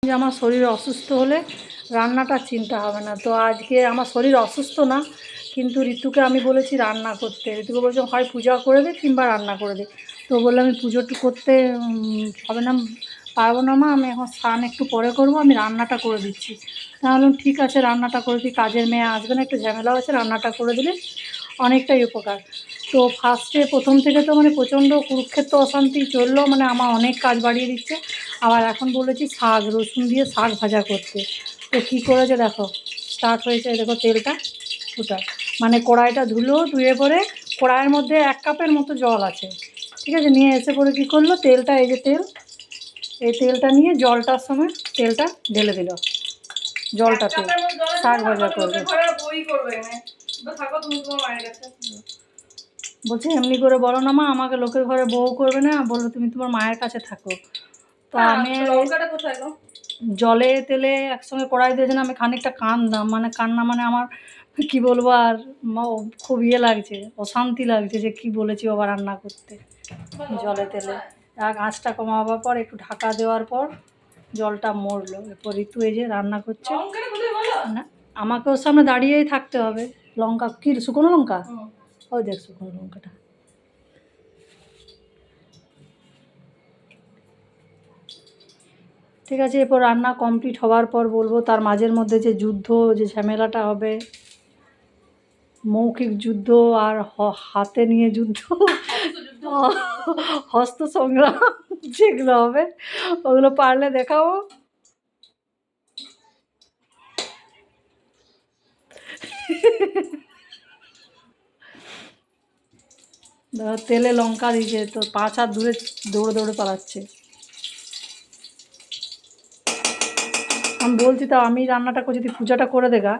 যে আমার শরীর অসুস্থ হলে রান্নাটা চিন্তা হবে না। তো আজকে আমার শরীর অসুস্থ না, কিন্তু ঋতুকে আমি বলেছি রান্না করতে। ঋতুকে বলছি হয় পূজা করে দে কিংবা রান্না করে দে। তো বললাম আমি পুজো একটু করতে হবে না, পারবো না মা, আমি এখন স্নান একটু পরে করবো, আমি রান্নাটা করে দিচ্ছি। তাহলে ঠিক আছে রান্নাটা করে দিই, কাজের মেয়ে আসবে না, একটু ঝামেলাও আছে, রান্নাটা করে দিলে অনেকটাই উপকার। তো প্রথম থেকে তো মানে প্রচণ্ড কুরুক্ষেত্র অশান্তি চললো, মানে আমার অনেক কাজ বাড়িয়ে দিচ্ছে। আবার এখন বলেছি শাক রসুন দিয়ে শাক ভাজা করতে। তো কী করেছে দেখো, স্টার্ট হয়েছে, দেখো তেলটা ফুটা, মানে কড়াইটা ধুয়ে পরে কড়াইয়ের মধ্যে 1 কাপের মতো জল আছে, ঠিক আছে, নিয়ে এসে পরে কী করলো, তেলটা এই যে এই তেলটা নিয়ে জলটার সময় তেলটা ঢেলে দিল, জলটাতে শাক ভাজা করবে। বলছে এমনি করে বলো না মা, আমাকে লোকের ঘরে বউ করবে না, বললো তুমি তোমার মায়ের কাছে থাকো। তো আমি জলে তেলে একসঙ্গে কড়াই দিয়েছে না, আমি খানিকটা কান্না মানে আমার কি বলবো, আর খুব লাগছে, অশান্তি লাগছে যে কি বলেছি বাবা রান্না করতে জলে তেলে। আর আঁচটা কমাবার পর একটু ঢাকা দেওয়ার পর জলটা মরলো। এরপর ঋতু এই যে রান্না করছে না, আমাকে ওর সামনে দাঁড়িয়েই থাকতে হবে। লঙ্কা কি, শুকনো লঙ্কা? ওই দেখ শুকনো লঙ্কাটা। ঠিক আছে, এরপর রান্না কমপ্লিট হওয়ার পর বলবো। তার মাঝের মধ্যে যে যুদ্ধ, যে ঝামেলাটা হবে, মৌখিক যুদ্ধ আর হাতে নিয়ে যুদ্ধ, হস্ত সংগ্রাম যেগুলো হবে ওগুলো পারলে দেখাবো। তেলে লঙ্কা দিয়েছে তো 5 হাত দূরে দৌড়ে পালাচ্ছে। আমি বলছি তা আমি রান্নাটা করছি, তুই পূজাটা করে দেগা।